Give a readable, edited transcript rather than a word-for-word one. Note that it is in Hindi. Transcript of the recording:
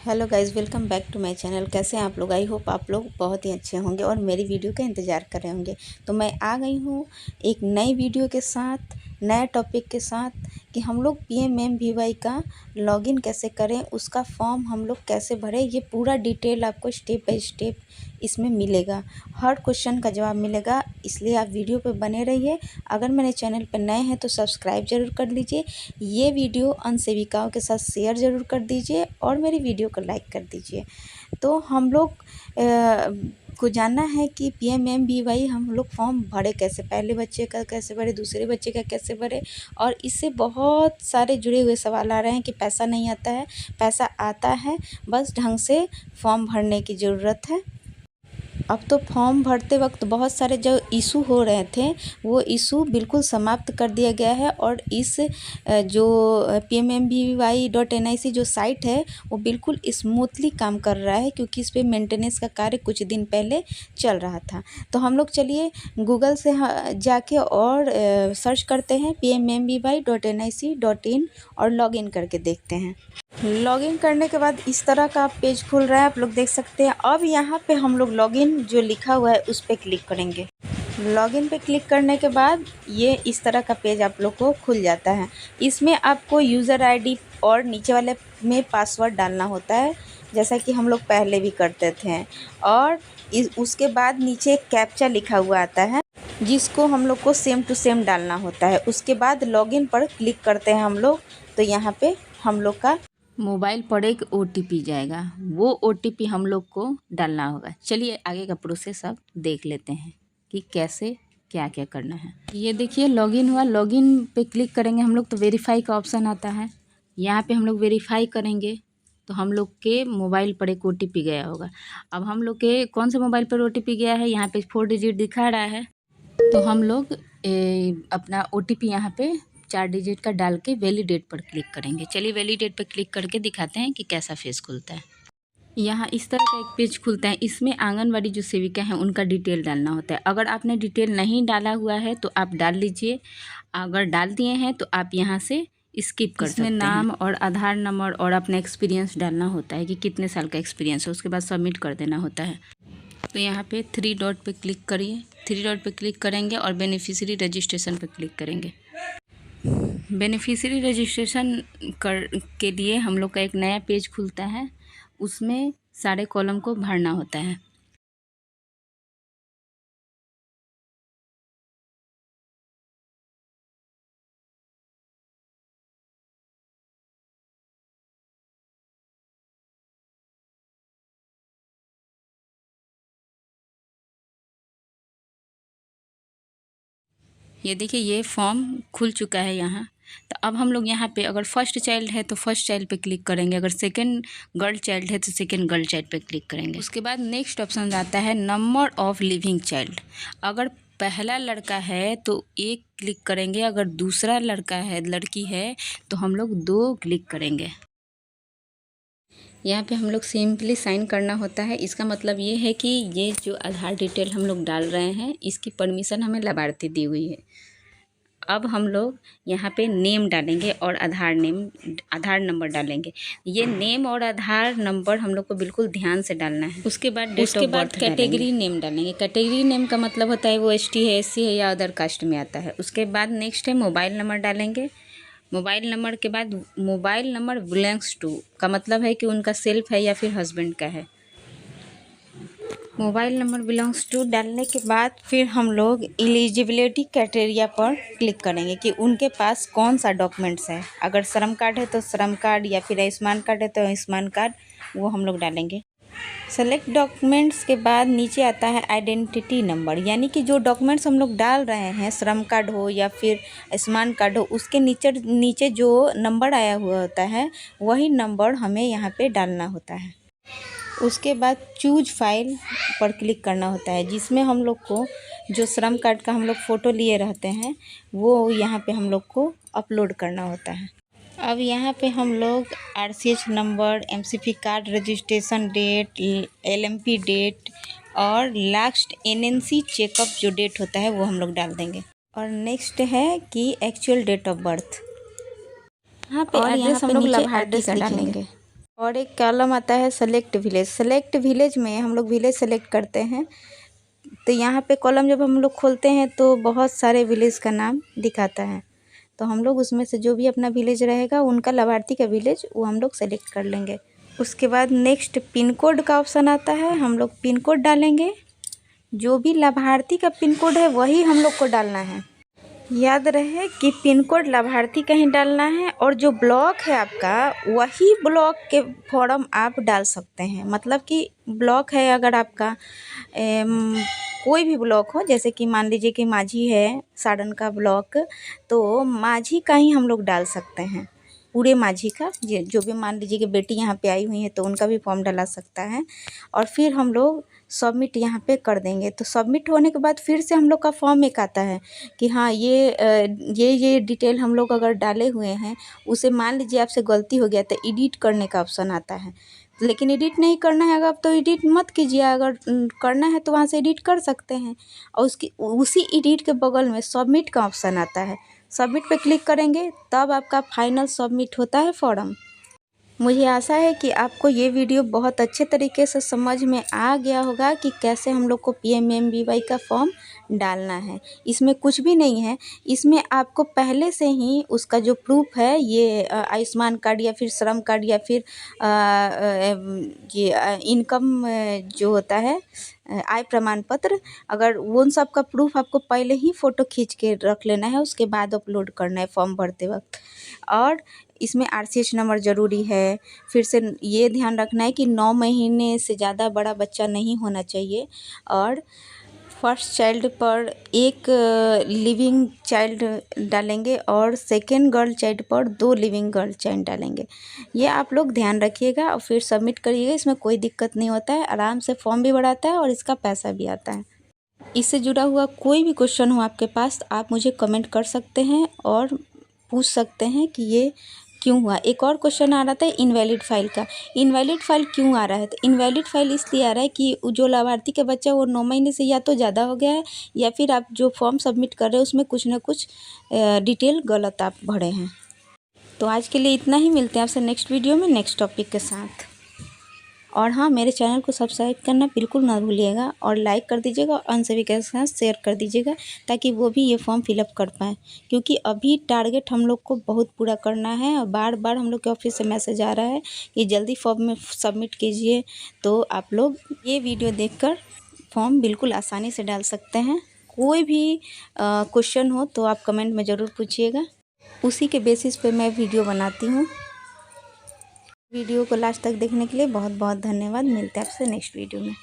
Hello guys, welcome back to my channel. कैसे हैं आप लोग? आई होप आप लोग बहुत ही अच्छे होंगे और मेरी वीडियो का इंतज़ार कर रहे होंगे। तो मैं आ गई हूँ एक नई वीडियो के साथ, नए टॉपिक के साथ कि हम लोग PMMVY का लॉगिन कैसे करें, उसका फॉर्म हम लोग कैसे भरें। ये पूरा डिटेल आपको स्टेप बाय स्टेप इसमें मिलेगा, हर क्वेश्चन का जवाब मिलेगा। इसलिए आप वीडियो पे बने रहिए। अगर मेरे चैनल पर नए हैं तो सब्सक्राइब ज़रूर कर लीजिए, ये वीडियो अन्य सेविकाओं के साथ शेयर ज़रूर कर दीजिए और मेरी वीडियो को लाइक कर दीजिए। तो हम लोग को जानना है कि PMMVY हम लोग फॉर्म भरे कैसे, पहले बच्चे का कैसे भरे, दूसरे बच्चे का कैसे भरे। और इससे बहुत सारे जुड़े हुए सवाल आ रहे हैं कि पैसा नहीं आता है। पैसा आता है, बस ढंग से फॉर्म भरने की ज़रूरत है। अब तो फॉर्म भरते वक्त बहुत सारे जो इशू हो रहे थे वो इशू बिल्कुल समाप्त कर दिया गया है। और इस जो PMMVY.NIC जो साइट है वो बिल्कुल स्मूथली काम कर रहा है, क्योंकि इस पर मेंटेनेंस का कार्य कुछ दिन पहले चल रहा था। तो हम लोग चलिए गूगल से जाके और सर्च करते हैं PMMVY.NIC.in और लॉगिन करके देखते हैं। लॉगिन करने के बाद इस तरह का पेज खुल रहा है, आप लोग देख सकते हैं। अब यहाँ पे हम लोग लॉगिन जो लिखा हुआ है उस पर क्लिक करेंगे। लॉगिन पे क्लिक करने के बाद ये इस तरह का पेज आप लोग को खुल जाता है। इसमें आपको यूज़र आईडी और नीचे वाले में पासवर्ड डालना होता है, जैसा कि हम लोग पहले भी करते थे। और उसके बाद नीचे एक कैप्चा लिखा हुआ आता है जिसको हम लोग को सेम टू सेम डालना होता है। उसके बाद लॉगिन पर क्लिक करते हैं हम लोग, तो यहाँ पे हम लोग का मोबाइल पर एक OTP जाएगा, वो OTP हम लोग को डालना होगा। चलिए आगे का प्रोसेस अब देख लेते हैं कि कैसे क्या क्या करना है। ये देखिए लॉगिन हुआ, लॉगिन पे क्लिक करेंगे हम लोग तो वेरीफाई का ऑप्शन आता है। यहाँ पे हम लोग वेरीफाई करेंगे तो हम लोग के मोबाइल पर एक OTP गया होगा। अब हम लोग के कौन से मोबाइल पर OTP गया है, यहाँ पे 4 डिजिट दिखा रहा है। तो हम लोग अपना OTP यहाँ पे 4 डिजिट का डाल के वैलिडेट पर क्लिक करेंगे। चलिए वैलिडेट पर क्लिक करके दिखाते हैं कि कैसा फेस खुलता है। यहाँ इस तरह का एक पेज खुलता है। इसमें आंगनवाड़ी जो सेविका हैं उनका डिटेल डालना होता है। अगर आपने डिटेल नहीं डाला हुआ है तो आप डाल लीजिए, अगर डाल दिए हैं तो आप यहाँ से स्किप कर सकते हैं। इसमें नाम और आधार नंबर और अपना एक्सपीरियंस डालना होता है कि कितने साल का एक्सपीरियंस है, उसके बाद सबमिट कर देना होता है। तो यहाँ पे 3 डॉट पे क्लिक करिए। 3 डॉट पे क्लिक करेंगे और बेनिफिशियरी रजिस्ट्रेशन पे क्लिक करेंगे। बेनिफिशियरी रजिस्ट्रेशन के लिए हम लोग का एक नया पेज खुलता है, उसमें सारे कॉलम को भरना होता है। ये देखिए ये फॉर्म खुल चुका है यहाँ। तो अब हम लोग यहाँ पे अगर फर्स्ट चाइल्ड है तो फर्स्ट चाइल्ड पे क्लिक करेंगे, अगर सेकंड गर्ल चाइल्ड है तो सेकंड गर्ल चाइल्ड पे क्लिक करेंगे। उसके बाद नेक्स्ट ऑप्शन आता है नंबर ऑफ लिविंग चाइल्ड। अगर पहला लड़का है तो 1 क्लिक करेंगे, अगर दूसरा लड़का है लड़की है तो हम लोग 2 क्लिक करेंगे। यहाँ पे हम लोग सिंपली साइन करना होता है। इसका मतलब ये है कि ये जो आधार डिटेल हम लोग डाल रहे हैं इसकी परमिशन हमें लाभार्थी दी हुई है। अब हम लोग यहाँ पे नेम डालेंगे और आधार नंबर डालेंगे। ये नेम और आधार नंबर हम लोग को बिल्कुल ध्यान से डालना है। उसके बाद कैटेगरी नेम डालेंगे। कैटेगरी नेम का मतलब होता है वो ST है, SC है या अदर कास्ट में आता है। उसके बाद नेक्स्ट है मोबाइल नंबर डालेंगे। मोबाइल नंबर के बाद मोबाइल नंबर बिलोंग्स टू का मतलब है कि उनका सेल्फ है या फिर हस्बैंड का है। मोबाइल नंबर बिलोंग्स टू डालने के बाद फिर हम लोग एलिजिबिलिटी क्राइटेरिया पर क्लिक करेंगे कि उनके पास कौन सा डॉक्यूमेंट्स है। अगर श्रम कार्ड है तो श्रम कार्ड, या फिर आयुष्मान कार्ड है तो आयुष्मान कार्ड, वो हम लोग डालेंगे। सेलेक्ट डॉक्यूमेंट्स के बाद नीचे आता है आइडेंटिटी नंबर, यानी कि जो डॉक्यूमेंट्स हम लोग डाल रहे हैं, श्रम कार्ड हो या फिर आयुष्मान कार्ड हो, उसके नीचे जो नंबर आया हुआ होता है वही नंबर हमें यहाँ पे डालना होता है। उसके बाद चूज फाइल पर क्लिक करना होता है, जिसमें हम लोग को जो श्रम कार्ड का हम लोग फ़ोटो लिए रहते हैं वो यहाँ पे हम लोग को अपलोड करना होता है। अब यहाँ पे हम लोग RCH number, MCP card registration date, LMP date और लास्ट NNC चेकअप जो डेट होता है वो हम लोग डाल देंगे। और नेक्स्ट है कि एक्चुअल डेट ऑफ बर्थ। यहाँ पे एड्रेस हम लोग लाभार्थी का डालेंगे। और एक कॉलम आता है सेलेक्ट विलेज। सेलेक्ट विलेज में हम लोग विलेज सेलेक्ट करते हैं, तो यहाँ पे कॉलम जब हम लोग खोलते हैं तो बहुत सारे विलेज का नाम दिखाता है। तो हम लोग उसमें से जो भी अपना विलेज रहेगा, उनका लाभार्थी का विलेज, वो हम लोग सेलेक्ट कर लेंगे। उसके बाद नेक्स्ट पिन कोड का ऑप्शन आता है, हम लोग पिन कोड डालेंगे। जो भी लाभार्थी का पिन कोड है वही हम लोग को डालना है। याद रहे कि पिन कोड लाभार्थी का ही डालना है, और जो ब्लॉक है आपका वही ब्लॉक के फॉर्म आप डाल सकते हैं। मतलब कि ब्लॉक है अगर आपका कोई भी ब्लॉक हो, जैसे कि मान लीजिए कि माझी है साड़न का ब्लॉक, तो माझी का ही हम लोग डाल सकते हैं, पूरे माझी का। जो भी मान लीजिए कि बेटी यहाँ पे आई हुई है तो उनका भी फॉर्म डला सकता है। और फिर हम लोग सबमिट यहाँ पे कर देंगे। तो सबमिट होने के बाद फिर से हम लोग का फॉर्म एक आता है कि हाँ ये डिटेल हम लोग अगर डाले हुए हैं, उसे मान लीजिए आपसे गलती हो गया तो एडिट करने का ऑप्शन आता है। लेकिन एडिट नहीं करना है अगर, तो एडिट मत कीजिए। अगर करना है तो वहाँ से एडिट कर सकते हैं। और उसी एडिट के बगल में सबमिट का ऑप्शन आता है। सबमिट पे क्लिक करेंगे तब आपका फाइनल सबमिट होता है फॉर्म। मुझे आशा है कि आपको ये वीडियो बहुत अच्छे तरीके से समझ में आ गया होगा कि कैसे हम लोग को PMMBY का फॉर्म डालना है। इसमें कुछ भी नहीं है, इसमें आपको पहले से ही उसका जो प्रूफ है, ये आयुष्मान कार्ड या फिर श्रम कार्ड या फिर ये इनकम जो होता है, आय प्रमाण पत्र, अगर उन सब का प्रूफ आपको पहले ही फ़ोटो खींच के रख लेना है, उसके बाद अपलोड करना है फॉर्म भरते वक्त। और इसमें RCH नंबर ज़रूरी है। फिर से ये ध्यान रखना है कि 9 महीने से ज़्यादा बड़ा बच्चा नहीं होना चाहिए। और फर्स्ट चाइल्ड पर एक लिविंग चाइल्ड डालेंगे, और सेकेंड गर्ल चाइल्ड पर 2 लिविंग गर्ल चाइल्ड डालेंगे। ये आप लोग ध्यान रखिएगा और फिर सबमिट करिएगा। इसमें कोई दिक्कत नहीं होता है, आराम से फॉर्म भी बढ़ाता है और इसका पैसा भी आता है। इससे जुड़ा हुआ कोई भी क्वेश्चन हो आपके पास, आप मुझे कमेंट कर सकते हैं और पूछ सकते हैं कि ये क्यों हुआ। एक और क्वेश्चन आ रहा था इनवैलिड फाइल का। इनवैलिड फाइल क्यों आ रहा है? तो इनवैलिड फाइल इसलिए आ रहा है कि जो लाभार्थी का बच्चा वो 9 महीने से या तो ज़्यादा हो गया है, या फिर आप जो फॉर्म सबमिट कर रहे हैं उसमें कुछ ना कुछ डिटेल गलत आप भरे हैं। तो आज के लिए इतना ही, मिलते हैं आपसे नेक्स्ट वीडियो में नेक्स्ट टॉपिक के साथ। और हाँ, मेरे चैनल को सब्सक्राइब करना बिल्कुल ना भूलिएगा, और लाइक कर दीजिएगा, और अन्य सभी के साथ शेयर कर दीजिएगा, ताकि वो भी ये फॉर्म फिलअप कर पाएँ। क्योंकि अभी टारगेट हम लोग को बहुत पूरा करना है, और बार बार हम लोग के ऑफिस से मैसेज आ रहा है कि जल्दी फॉर्म में सबमिट कीजिए। तो आप लोग ये वीडियो देखकर फॉर्म बिल्कुल आसानी से डाल सकते हैं। कोई भी क्वेश्चन हो तो आप कमेंट में ज़रूर पूछिएगा, उसी के बेसिस पे मैं वीडियो बनाती हूँ। वीडियो को लास्ट तक देखने के लिए बहुत बहुत धन्यवाद। मिलते हैं आपसे नेक्स्ट वीडियो में।